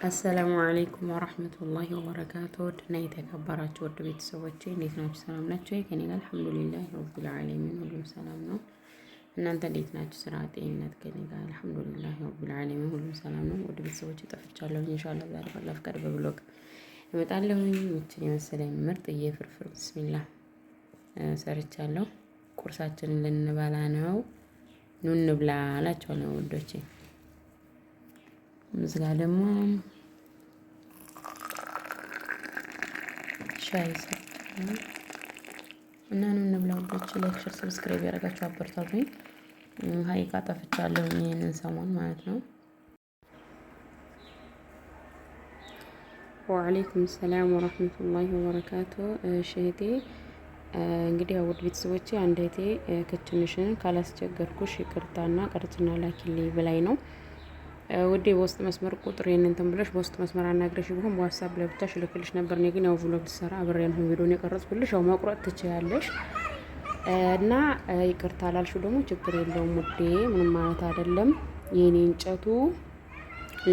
አሰላሙ አለይኩም ወራህመቱላሂ ወበረካቱ። እና የተከበራችሁ ውድ ቤተሰቦቼ እንዴት ናችሁ? ሰላም ናችሁ? ከኔ ጋር አልሐምዱሊላህ ረቢል ዓለሚን ሁሉም ሰላም ነው። እናንተ እንዴት ናችሁ? ስራ፣ ጤንነት? ከኔ ጋር አልሐምዱሊላህ ረቢል ዓለሚን ሁሉም ሰላም ነው። ውድ ቤተሰቦቼ ጠፍቻለሁ። ኢንሻአላህ ዛሬ ባላ ፍቃድ በብሎግ እመጣለሁኝ። ምችን የመሰለኝ ምርጥዬ ፍርፍር ቢስሚላህ ሰርቻለሁ። ቁርሳችንን ልንበላ ነው። ኑ እንብላ እላችኋለሁ ውዶቼ። እዚህ ጋር ደግሞ ሻይ ሰጥተናል እና ኑ እንብላ ውዶቼ። ላይክ፣ ሼር፣ ሰብስክራይብ ያደረጋችሁ አበረታቱኝ። ሀይቃ ጠፍቻለሁ ይሄንን ሰሞን ማለት ነው። ወአለይኩም ሰላም ወራህመቱላሂ ወበረካቱ። እህቴ እንግዲህ ውድ ቤተሰቦቼ አንድ እህቴ ክችንሽን ካላስቸገርኩሽ ይቅርታና ቀርጽና ላኪልኝ ብላኝ ነው ውዴ። በውስጥ መስመር ቁጥር እንትን ብለሽ በውስጥ መስመር አናግረሽ ቢሆን በዋትስአፕ ላይ ብቻ ልክልሽ ነበር። እኔ ግን ያው ቭሎግ ልሰራ አብሬን ሆን ቪዲዮን የቀረጽኩልሽ ያው መቁረጥ ትችያለሽ እና ይቅርታ ላልሽው ደግሞ ችግር የለውም ውዴ፣ ምንም ማለት አይደለም። የኔ እንጨቱ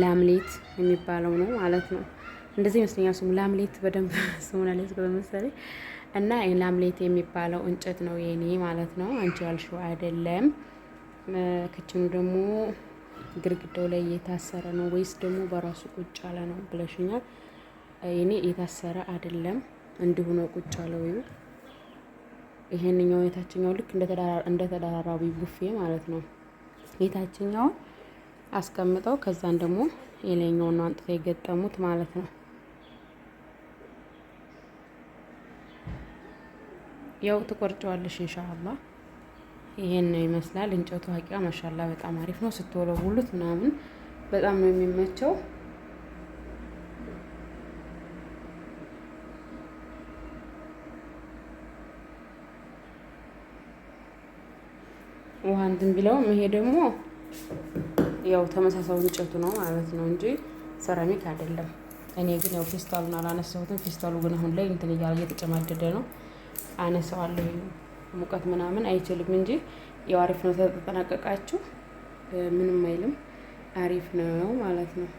ላምሌት የሚባለው ነው ማለት ነው። እንደዚህ ይመስለኛል ስሙ ላምሌት፣ በደንብ ስሙን አለኝ ስለመሰለኝ እና ላምሌት የሚባለው እንጨት ነው የኔ ማለት ነው። አንቺ ያልሽው አይደለም። ክችኑ ደግሞ ግድግዳው ላይ የታሰረ ነው ወይስ ደግሞ በራሱ ቁጭ ያለ ነው ብለሽኛል። እኔ የታሰረ አይደለም እንዲሁ ነው ቁጭ ያለው። ይሄንኛው የታችኛው ልክ እንደ ተደራራቢ ቡፌ ማለት ነው። የታችኛው አስቀምጠው ከዛን ደግሞ የላይኛውን አንጥተው የገጠሙት ማለት ነው። ያው ትቆርጫዋለሽ ኢንሻአላህ። ይሄን ነው ይመስላል እንጨቱ። ሀቂቃ ማሻአላ በጣም አሪፍ ነው። ስትወለውሉት ምናምን በጣም ነው የሚመቸው። ውሃ እንትን ቢለውም ይሄ ደግሞ ያው ተመሳሳይ እንጨቱ ነው ማለት ነው እንጂ ሰራሚክ አይደለም። እኔ ግን ያው ፌስታሉን አላነሳሁትም። ፌስታሉ ግን አሁን ላይ እንትን እያለ እየተጨማደደ ነው። አነሳዋለሁ ሙቀት ምናምን አይችልም እንጂ ያው አሪፍ ነው። ተጠናቀቃችሁ ምንም አይልም፣ አሪፍ ነው ማለት ነው።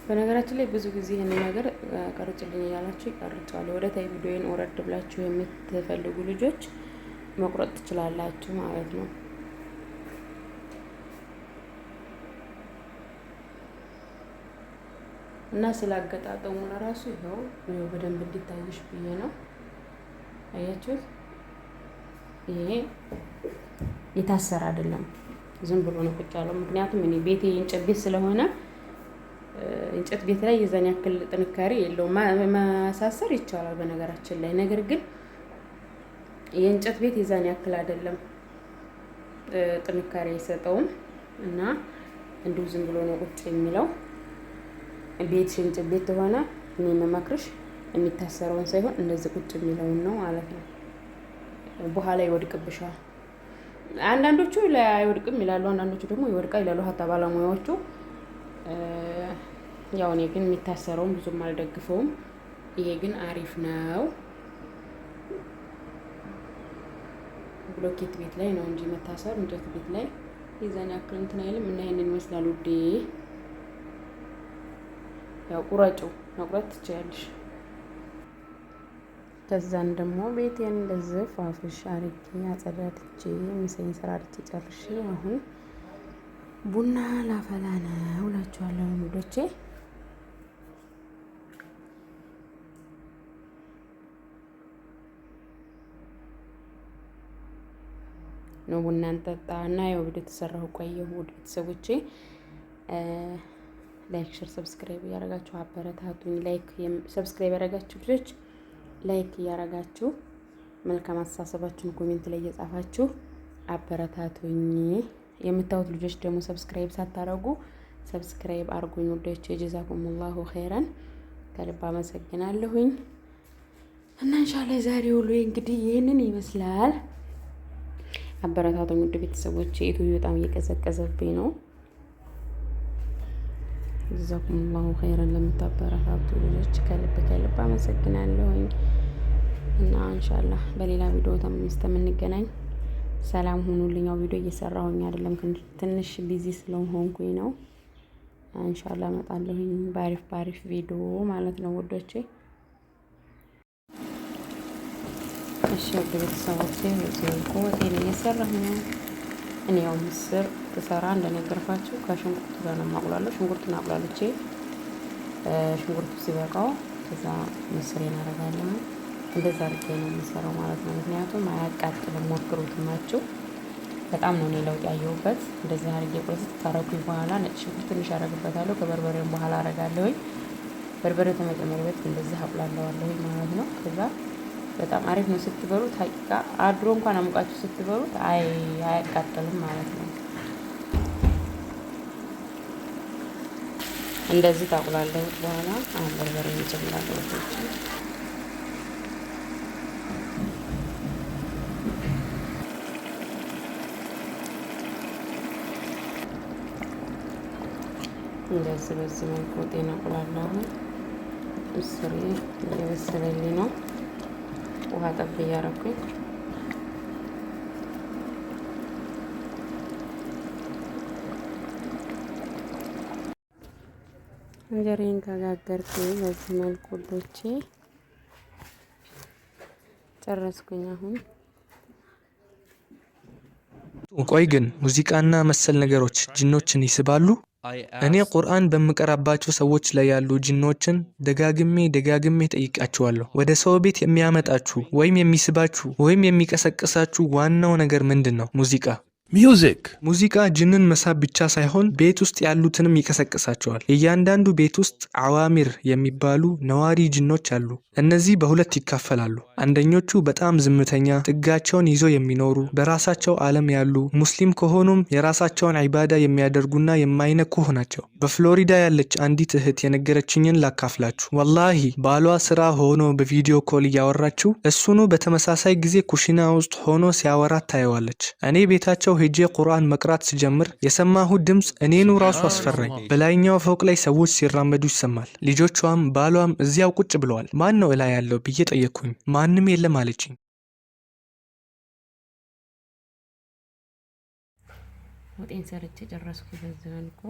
በነገራችን ላይ ብዙ ጊዜ ይህን ነገር ቀርጭልኝ እያላችሁ ይቀርጫሉ። ወደ ታይ ቪዲዮን ወረድ ብላችሁ የምትፈልጉ ልጆች መቁረጥ ትችላላችሁ ማለት ነው። እና ስላገጣጠሙ ለራሱ ይኸው በደንብ እንዲታይሽ ብዬ ነው። አያችሁት? ይሄ የታሰረ አይደለም፣ ዝም ብሎ ነው ቁጭ ያለው። ምክንያቱም እኔ ቤቴ የእንጨት ቤት ስለሆነ እንጨት ቤት ላይ የዛን ያክል ጥንካሬ የለውም። ማሳሰር ይቻላል በነገራችን ላይ፣ ነገር ግን የእንጨት ቤት የዛን ያክል አይደለም፣ ጥንካሬ አይሰጠውም። እና እንዲሁ ዝም ብሎ ነው ቁጭ የሚለው። ቤት እንጨት ቤት ሆነ እኔ መመክርሽ የሚታሰረውን ሳይሆን እንደዚህ ቁጭ የሚለውን ነው ማለት ነው። በኋላ ይወድቅብሻል። አንዳንዶቹ ላይ አይወድቅም ይላሉ፣ አንዳንዶቹ ደግሞ ይወድቃል ይላሉ ሀታ ባለሙያዎቹ። ያው እኔ ግን የሚታሰረውን ብዙም አልደግፈውም። ይሄ ግን አሪፍ ነው። ብሎኬት ቤት ላይ ነው እንጂ መታሰር እንጨት ቤት ላይ የዛን ያክል እንትን አይልም። እና ይሄንን ይመስላል ውዴ። ያው ቁረጩ፣ መቁረጥ ትችያለሽ። ከዛን ደግሞ ቤቴን እንደዚህ ፋፍሽ አርጌ አጸዳድቼ ምሳዬን ሰራርቼ ጨርሼ አሁን ቡና ላፈላ ነው እላችኋለሁ ውዶቼ። ነው ቡና እንጠጣ እና ያው ቪዲዮ ተሰራሁ ቆየሁ። ውድ ቤተሰቦቼ ላይክ፣ ሼር፣ ሰብስክራይብ እያደረጋችሁ አበረታቱኝ። ላይክ ሰብስክራይብ ያደረጋችሁ ልጆች ላይክ እያደረጋችሁ መልካም አስተሳሰባችሁን ኮሜንት ላይ እየጻፋችሁ አበረታቱኝ። የምታዩት ልጆች ደግሞ ሰብስክራይብ ሳታረጉ ሰብስክራይብ አርጉኝ ውዶቼ። ጀዛኩሙላሁ ኸይራን ከልብ አመሰግናለሁኝ። እና ኢንሻአላህ ዛሬ ውሎ እንግዲህ ይሄንን ይመስላል። አበረታቱኝ ውድ ቤተሰቦቼ። ኢትዮ በጣም እየቀዘቀዘብኝ ነው። ጀዛኩሙላሁ ኸይረን ለምታበረታቱ ልጆች ከልብ አመሰግናለሁኝ። እና ኢንሻአላህ በሌላ ቪዲዮ እስከምንገናኝ ሰላም ሁኑልኝ። ቪዲዮ እየሰራሁኝ አይደለም ትንሽ ቢዚ ስለሆንኩኝ ነው። ኢንሻአላህ እመጣለሁኝ ባሪፍ ቪዲዮ ማለት ነው ውዶቼ። እሺ ወደ ቤተሰቦቼ በዚህ መልኩ ወጤን እየሰራሁ ነው። እኔ ያው ምስር ተሰራ እንደነገርኳችሁ ከሽንኩርቱ ጋር ነው ማቁላለሁ። ሽንኩርቱን አቁላልቼ ሽንኩርቱ ሲበቃው ከዛ ምስሬን አደርጋለሁ። እንደዛ አድርጌ ነው የምሰራው ማለት ነው። ምክንያቱም አያቃጥልም። ሞክሩትማችሁ በጣም ነው እኔ ለውጥ ያየሁበት። እንደዚህ አድርጌ ቁርጥ ካረኩኝ በኋላ ነጭ ሽንኩርት ትንሽ አደርግበታለሁ። ከበርበሬም በኋላ አደርጋለሁ። በርበሬ ተመጨመር ቤት እንደዚህ አቁላለዋለሁ ማለት ነው። ከዛ በጣም አሪፍ ነው ስትበሉት። ሀቂቃ አድሮ እንኳን አሙቃችሁ ስትበሉት አያቃጥልም ማለት ነው። እንደዚህ ታቁላለሁት በኋላ አሁን በርበሬ እንጨምራለሁ። እንደዚህ በዚህ መልኩ ወጤን አቁላለሁ። ምስሬ እየበሰለልኝ ነው። ውሃ ጠብ እያረኩኝ እንጀራዬን ከጋገርኩኝ በዚህ መልኩ ወዶቼ ጨረስኩኝ። አሁን ቆይ ግን ሙዚቃና መሰል ነገሮች ጅኖችን ይስባሉ? እኔ ቁርአን በመቀራባቸው ሰዎች ላይ ያሉ ጅኖችን ደጋግሜ ጠይቃቸዋለሁ። ወደ ሰው ቤት የሚያመጣችሁ ወይም የሚስባችሁ ወይም የሚቀሰቅሳችሁ ዋናው ነገር ምንድነው? ሙዚቃ ጅንን መሳብ ብቻ ሳይሆን ቤት ውስጥ ያሉትንም ይቀሰቅሳቸዋል። እያንዳንዱ ቤት ውስጥ አዋሚር የሚባሉ ነዋሪ ጅኖች አሉ። እነዚህ በሁለት ይካፈላሉ። አንደኞቹ በጣም ዝምተኛ፣ ጥጋቸውን ይዞ የሚኖሩ፣ በራሳቸው ዓለም ያሉ፣ ሙስሊም ከሆኑም የራሳቸውን ዒባዳ የሚያደርጉና የማይነኩ ናቸው። በፍሎሪዳ ያለች አንዲት እህት የነገረችኝን ላካፍላችሁ። ወላሂ ባሏ ስራ ሆኖ በቪዲዮ ኮል እያወራችው እሱኑ በተመሳሳይ ጊዜ ኩሽና ውስጥ ሆኖ ሲያወራት ታየዋለች። እኔ ቤታቸው ሄጄ ቁርአን መቅራት ስጀምር የሰማሁት ድምጽ እኔኑ ራሱ አስፈራኝ። በላይኛው ፎቅ ላይ ሰዎች ሲራመዱ ይሰማል። ልጆቿም ባሏም እዚያው ቁጭ ብለዋል። ማን ነው እላይ ያለው ብዬ ጠየቅኩኝ። ማንም የለም አለችኝ። ወጤን ሰርቼ ጨረስኩ። በዚህ መልኩ